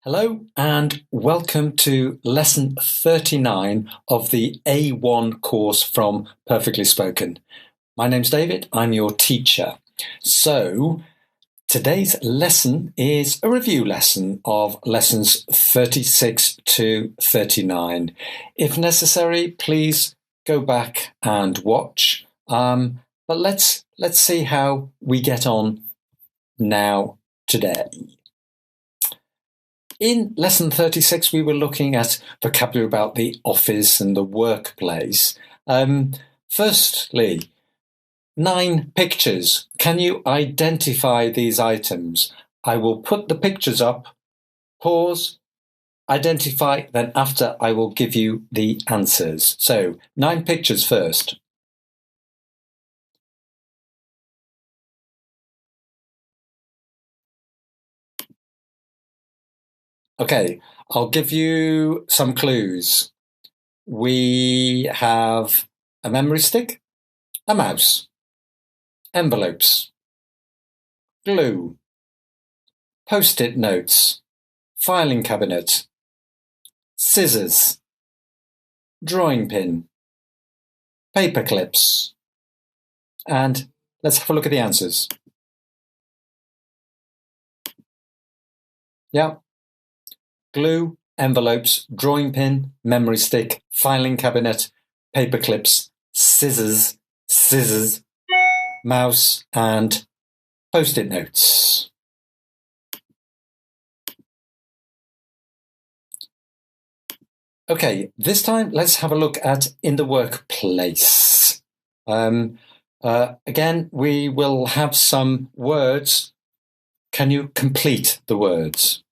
Hello and welcome to lesson 39 of the A1 course from Perfectly Spoken. My name's David, I'm your teacher. So today's lesson is a review lesson of lessons 36 to 39. If necessary, please go back and watch. But let's see how we get on now today. In lesson 36, we were looking at vocabulary about the office and the workplace. Firstly, 9 pictures. Can you identify these items? I will put the pictures up, pause, identify, then after I will give you the answers. So, 9 pictures first. Okay, I'll give you some clues. We have a memory stick, a mouse, envelopes, glue, post-it notes, filing cabinet, scissors, drawing pin, paper clips, and let's have a look at the answers. Yeah. Glue, envelopes, drawing pin, memory stick, filing cabinet, paper clips, scissors, mouse, and post-it notes. Okay, this time let's have a look at in the workplace. Again, we will have some words. Can you complete the words?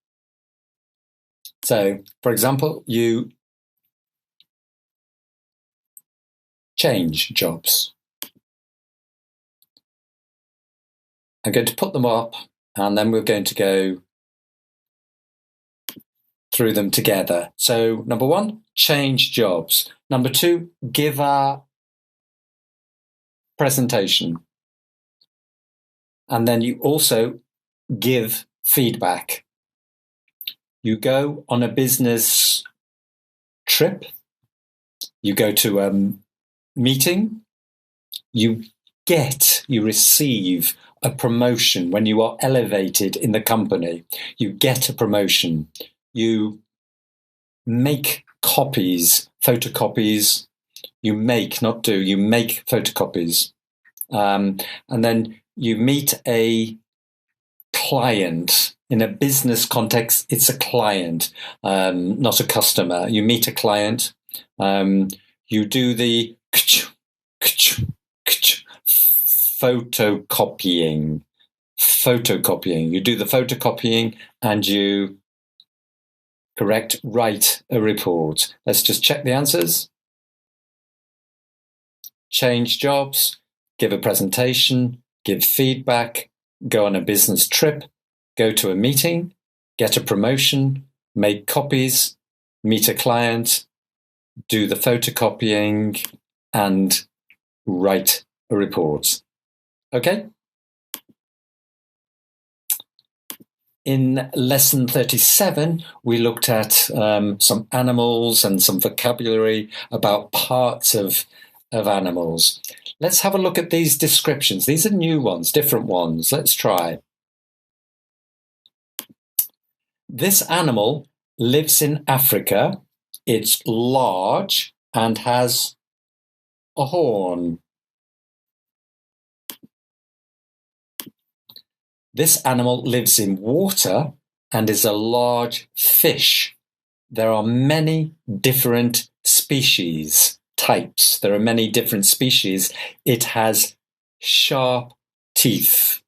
So, for example, you change jobs. I'm going to put them up and then we're going to go through them together. So, number 1, change jobs. Number 2, give a presentation. And then you also give feedback. You go on a business trip. You go to a meeting. You receive a promotion when you are elevated in the company. You get a promotion. You make copies, photocopies. You make, not do, you make photocopies. And then you meet a client. In a business context, it's a client, not a customer. You meet a client. You do the photocopying. You do the photocopying and you write a report. Let's just check the answers. Change jobs, give a presentation, give feedback, go on a business trip, go to a meeting, get a promotion, make copies, meet a client, do the photocopying, and write a report. Okay? In lesson 37, we looked at some animals and some vocabulary about parts of animals. Let's have a look at these descriptions. These are new ones, different ones. Let's try. This animal lives in Africa. It's large and has a horn. This animal lives in water and is a large fish. There are many different species, types. There are many different species. It has sharp teeth.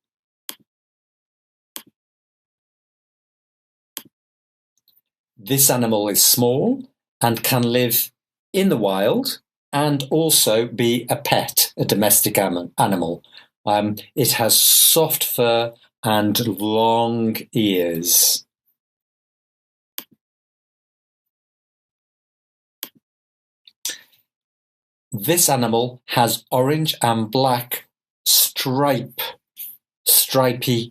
This animal is small and can live in the wild and also be a pet, a domestic animal. It has soft fur and long ears. This animal has orange and black stripy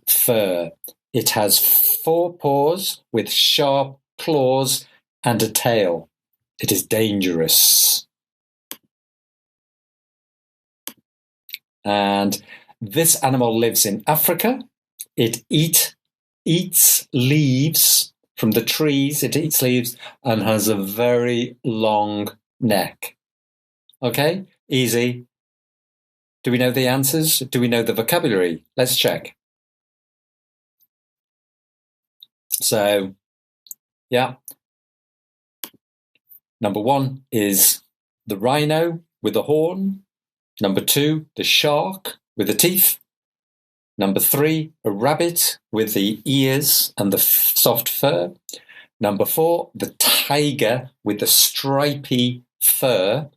fur. It has 4 paws with sharp claws and a tail. It is dangerous. And this animal lives in Africa. It eats leaves from the trees. It eats leaves and has a very long neck. Okay, easy. Do we know the answers? Do we know the vocabulary? Let's check. So, yeah. Number 1 is the rhino with a horn. Number 2, the shark with the teeth. Number 3, a rabbit with the ears and the soft fur. Number 4, the tiger with the stripy fur.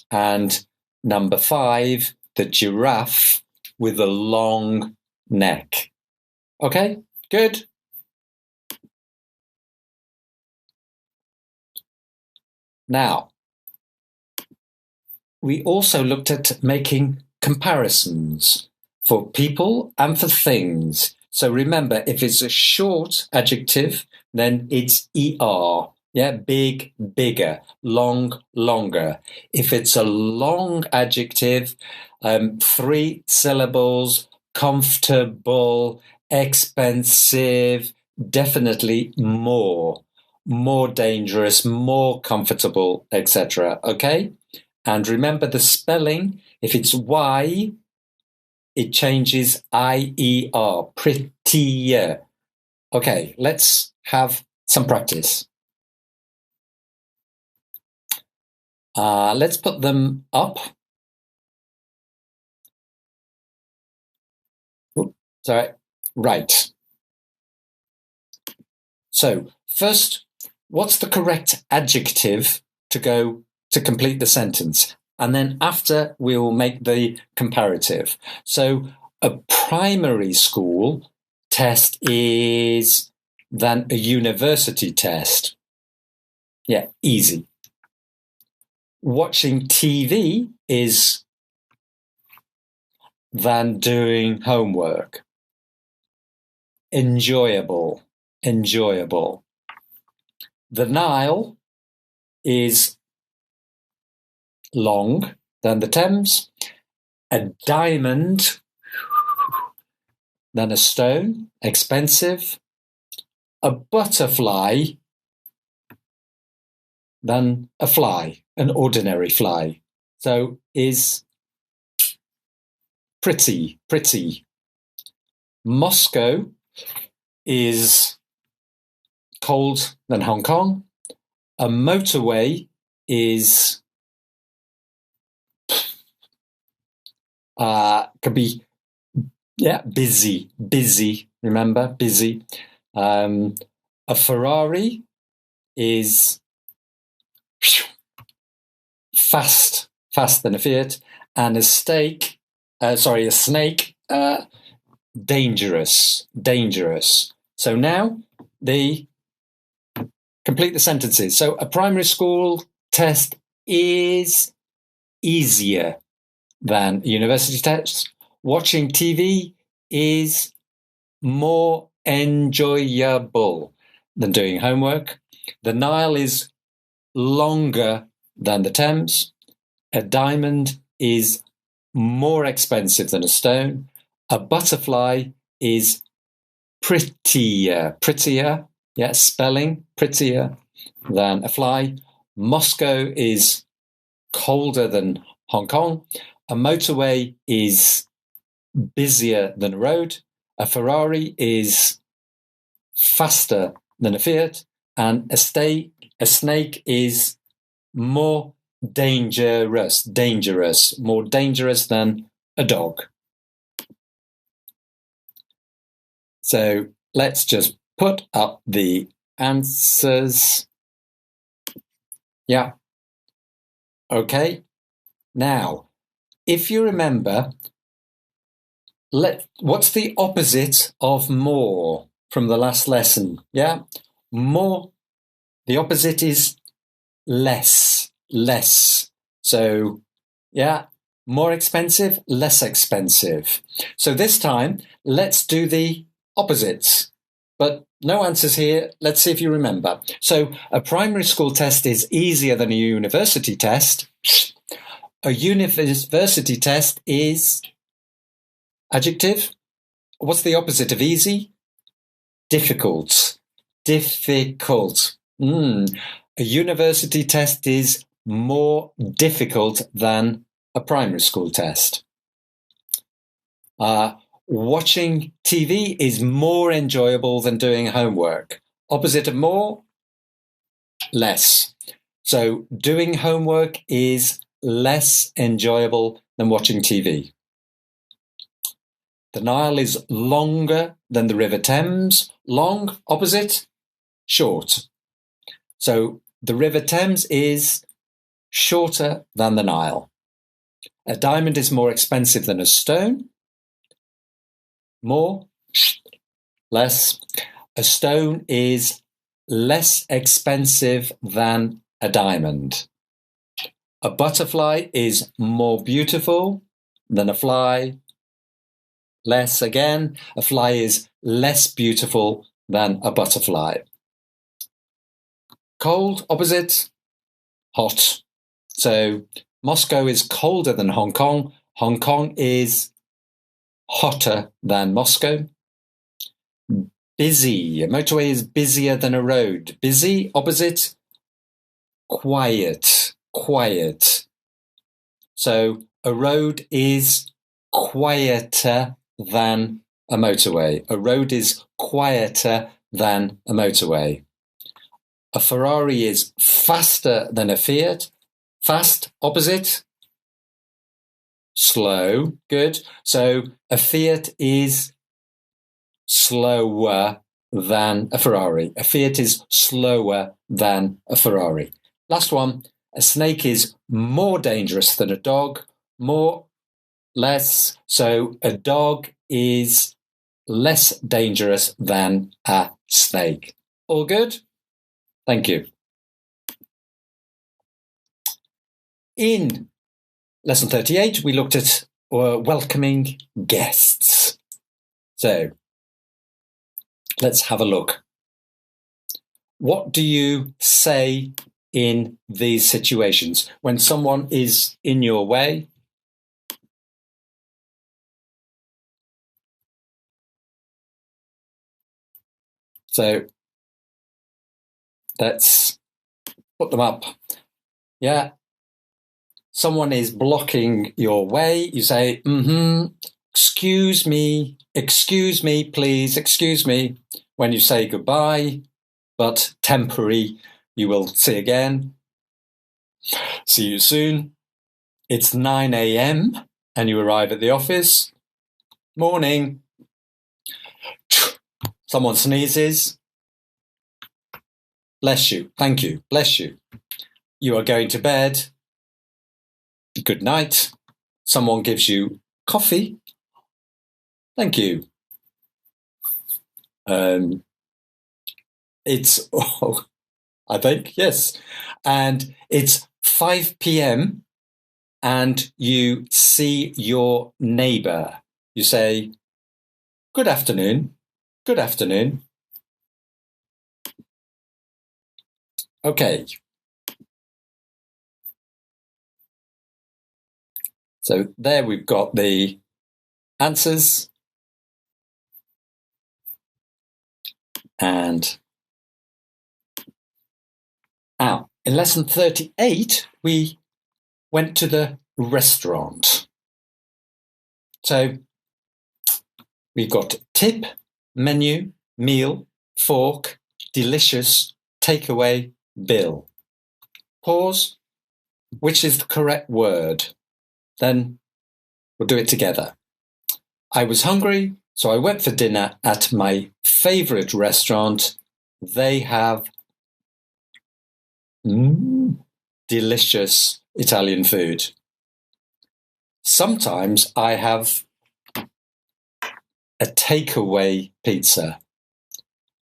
And number 5, the giraffe with a long neck. Okay, good. Now, we also looked at making comparisons for people and for things. So remember, if it's a short adjective, then it's ER. Yeah, big, bigger, long, longer. If it's a long adjective, 3 syllables, comfortable, expensive, definitely more dangerous, more comfortable, etc. Okay? And remember the spelling. If it's Y, it changes IER, prettier. Okay, let's have some practice. Let's put them up. Sorry, right. So first, what's the correct adjective to complete the sentence? And then after, we'll make the comparative. So a primary school test is than a university test. Yeah, easy. Watching TV is than doing homework. Enjoyable. The Nile is long than the Thames. A diamond than a stone. Expensive. A butterfly than a fly, an ordinary fly. So is pretty. Moscow is cold than Hong Kong. A motorway is could be busy. Remember, busy. A Ferrari is fast than a Fiat, and a snake, dangerous. So now complete the sentences. So a primary school test is easier than a university test. Watching TV is more enjoyable than doing homework. The Nile is longer than the Thames. A diamond is more expensive than a stone. A butterfly is prettier, spelling, prettier than a fly. Moscow is colder than Hong Kong. A motorway is busier than a road. A Ferrari is faster than a Fiat. And a snake is more dangerous, more dangerous than a dog. So let's just put up the answers. Yeah. Okay. Now, if you remember, what's the opposite of more from the last lesson? Yeah. More. The opposite is less. So, yeah, more expensive, less expensive. So this time, let's do the opposites. But no answers here. Let's see if you remember. So a primary school test is easier than a university test. A university test is adjective. What's the opposite of easy? Difficult. Difficult. A university test is more difficult than a primary school test. Watching TV is more enjoyable than doing homework. Opposite of more? Less. So doing homework is less enjoyable than watching TV. The Nile is longer than the River Thames. Long, opposite? Short. So the River Thames is shorter than the Nile. A diamond is more expensive than a stone. More, less. A stone is less expensive than a diamond. A butterfly is more beautiful than a fly. Less again. A fly is less beautiful than a butterfly. Cold, opposite, hot. So Moscow is colder than Hong Kong. Hong Kong is hotter than Moscow. Busy. A motorway is busier than a road. Busy, opposite, quiet. Quiet. So a road is quieter than a motorway. A road is quieter than a motorway. A Ferrari is faster than a Fiat. Fast, opposite, slow. Good. So a Fiat is slower than a Ferrari. A Fiat is slower than a Ferrari. Last one. A snake is more dangerous than a dog. More, less. So a dog is less dangerous than a snake. All good? Thank you. In lesson 38, we looked at welcoming guests. So let's have a look. What do you say in these situations when someone is in your way? So let's put them up. Yeah. Someone is blocking your way. You say, excuse me, please, excuse me. When you say goodbye, but temporary, you will see again. See you soon. It's 9 a.m. and you arrive at the office. Morning. Someone sneezes. Bless you. Thank you. Bless you. You are going to bed. Good night. Someone gives you coffee. Thank you. It's, I think, yes. And it's 5 p.m. and you see your neighbour. You say, good afternoon. Good afternoon. Okay. So there we've got the answers. And now, in lesson 38, we went to the restaurant. So we've got tip, menu, meal, fork, delicious, takeaway, bill. Pause. Which is the correct word? Then we'll do it together. I was hungry, so I went for dinner at my favourite restaurant. They have delicious Italian food. Sometimes I have a takeaway pizza.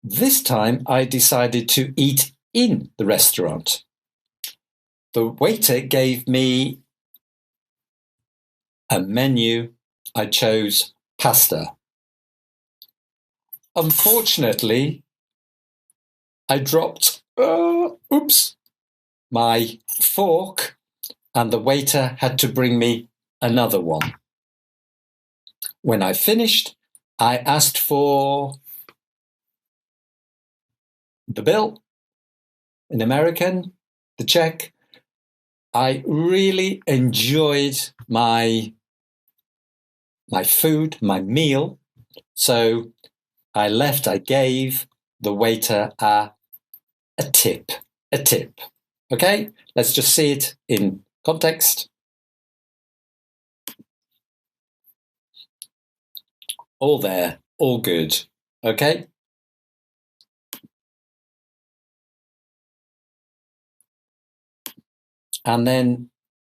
This time I decided to eat in the restaurant. The waiter gave me a menu. I chose pasta. unfortunately, I dropped, my fork, and the waiter had to bring me another one. When I finished, I asked for the bill in American, the check. I really enjoyed my food, my meal. So I left, I gave the waiter a tip. Okay, let's just see it in context. All there, all good. Okay. And then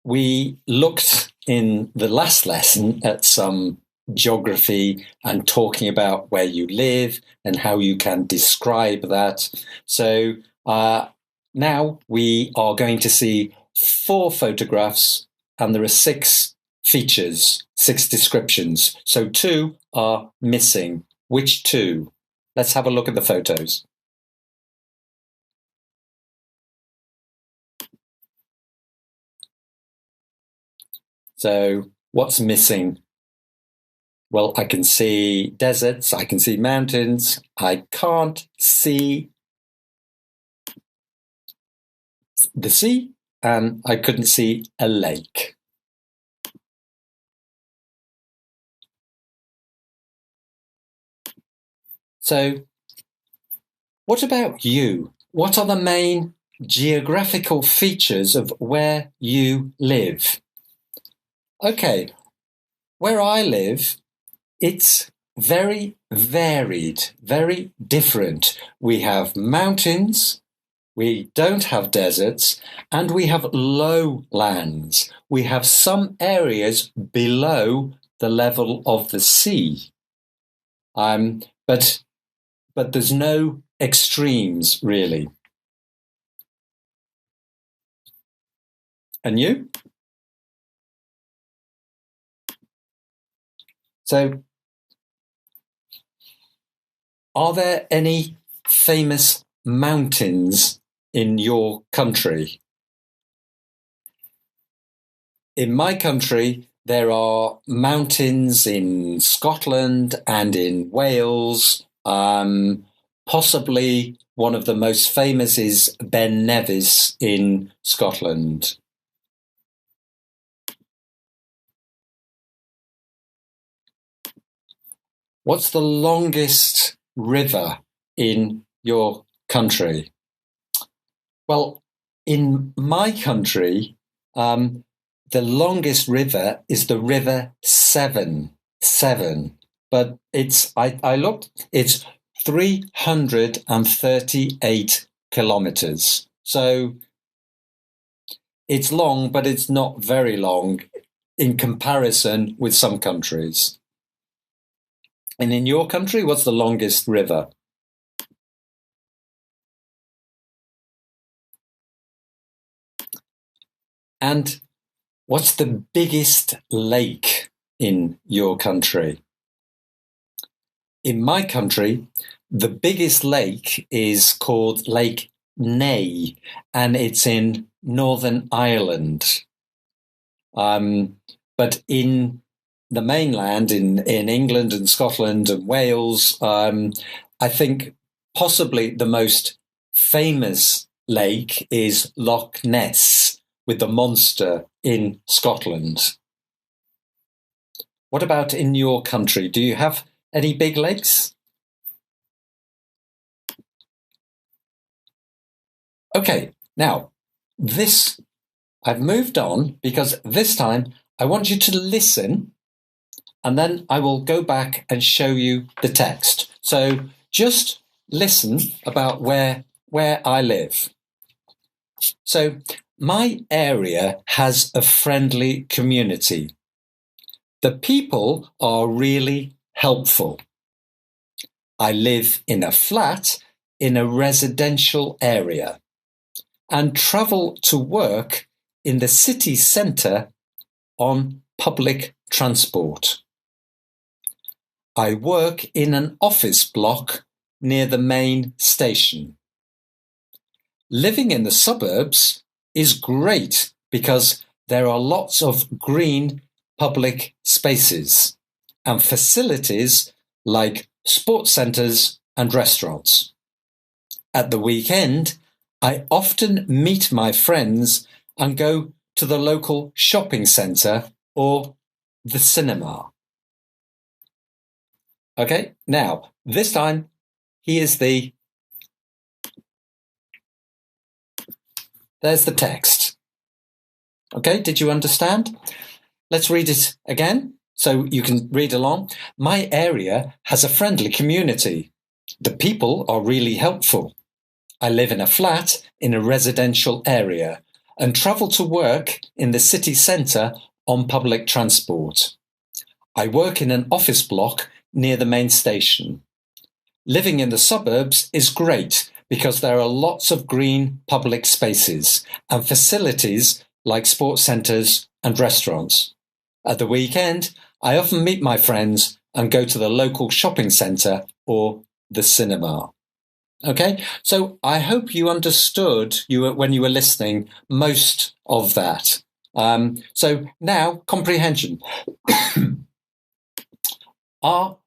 we looked in the last lesson at some geography and talking about where you live and how you can describe that. So now we are going to see 4 photographs, and there are 6 features, 6 descriptions. So 2 are missing. Which 2? Let's have a look at the photos. So what's missing? Well, I can see deserts, I can see mountains, I can't see the sea, and I couldn't see a lake. So, what about you? What are the main geographical features of where you live? Okay, where I live, it's very varied, very different. We have mountains, we don't have deserts, and we have lowlands. We have some areas below the level of the sea. But there's no extremes, really. And you? So, are there any famous mountains in your country? In my country, there are mountains in Scotland and in Wales. Possibly one of the most famous is Ben Nevis in Scotland. What's the longest river in your country? Well, in my country, the longest river is the River Severn, but I looked, it's 338 kilometers. So it's long, but it's not very long in comparison with some countries. And in your country, what's the longest river? And what's the biggest lake in your country? In my country, the biggest lake is called Lake Ney, and it's in Northern Ireland. But in the mainland, in England and Scotland and Wales, I think possibly the most famous lake is Loch Ness, with the monster in Scotland. What about in your country? Do you have any big lakes? Okay, now I've moved on because this time I want you to listen, and then I will go back and show you the text. So just listen about where I live. So my area has a friendly community. The people are really helpful. I live in a flat in a residential area and travel to work in the city centre on public transport. I work in an office block near the main station. Living in the suburbs is great because there are lots of green public spaces and facilities like sports centres and restaurants. At the weekend, I often meet my friends and go to the local shopping centre or the cinema. Okay, now, this time, there's the text. Okay, did you understand? Let's read it again so you can read along. My area has a friendly community. The people are really helpful. I live in a flat in a residential area and travel to work in the city centre on public transport. I work in an office block near the main station. Living in the suburbs is great because there are lots of green public spaces and facilities like sports centres and restaurants. At the weekend, I often meet my friends and go to the local shopping centre or the cinema. Okay, so I hope you understood when you were listening most of that. So now, comprehension. Are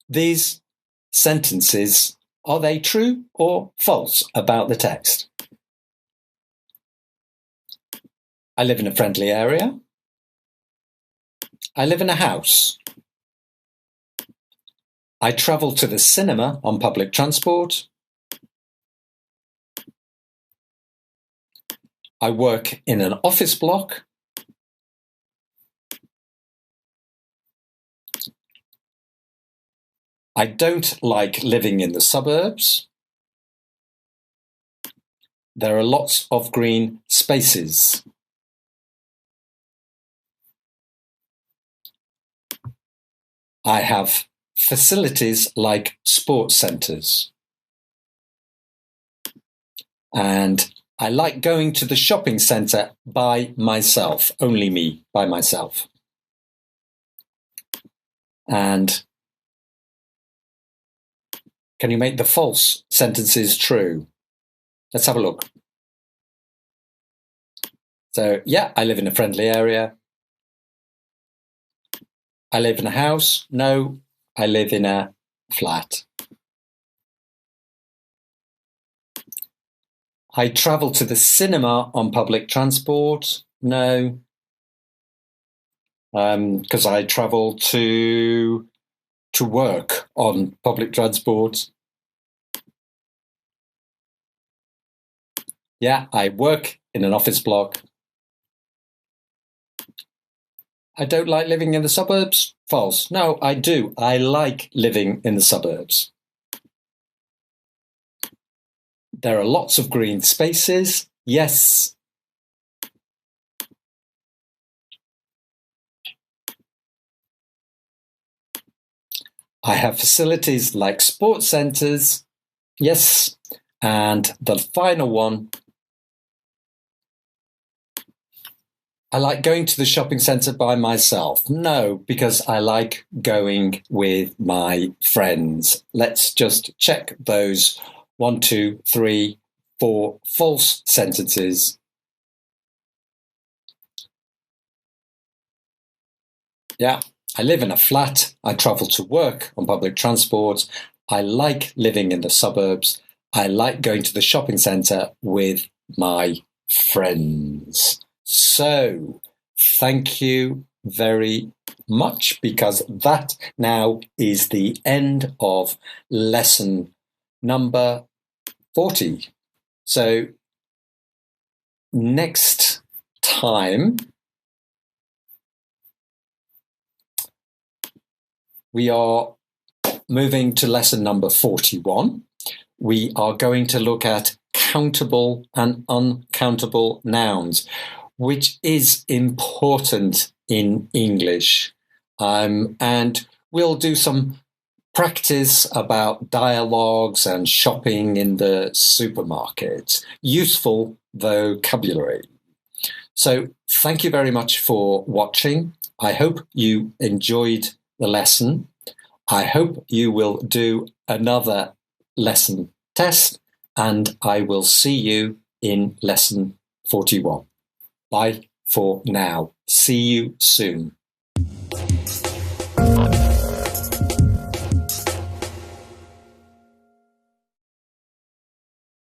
these sentences, are they true or false about the text? I live in a friendly area. I live in a house. I travel to the cinema on public transport. I work in an office block. I don't like living in the suburbs. There are lots of green spaces. I have facilities like sports centres. And I like going to the shopping centre by myself, only me, by myself. And can you make the false sentences true? Let's have a look. So, yeah, I live in a friendly area. I live in a house. No, I live in a flat. I travel to the cinema on public transport. No, because I travel to work on public transport. Yeah, I work in an office block. I don't like living in the suburbs. False. No, I do. I like living in the suburbs. There are lots of green spaces. Yes. I have facilities like sports centres. Yes. And the final one, I like going to the shopping centre by myself. No, because I like going with my friends. Let's just check those 1, 2, 3, 4 false sentences. Yeah, I live in a flat. I travel to work on public transport. I like living in the suburbs. I like going to the shopping centre with my friends. So, thank you very much, because that now is the end of lesson number 40. So, next time we are moving to lesson number 41. We are going to look at countable and uncountable nouns, which is important in English. And we'll do some practice about dialogues and shopping in the supermarket. Useful vocabulary. So thank you very much for watching. I hope you enjoyed the lesson. I hope you will do another lesson test, and I will see you in lesson 41. Bye for now. See you soon.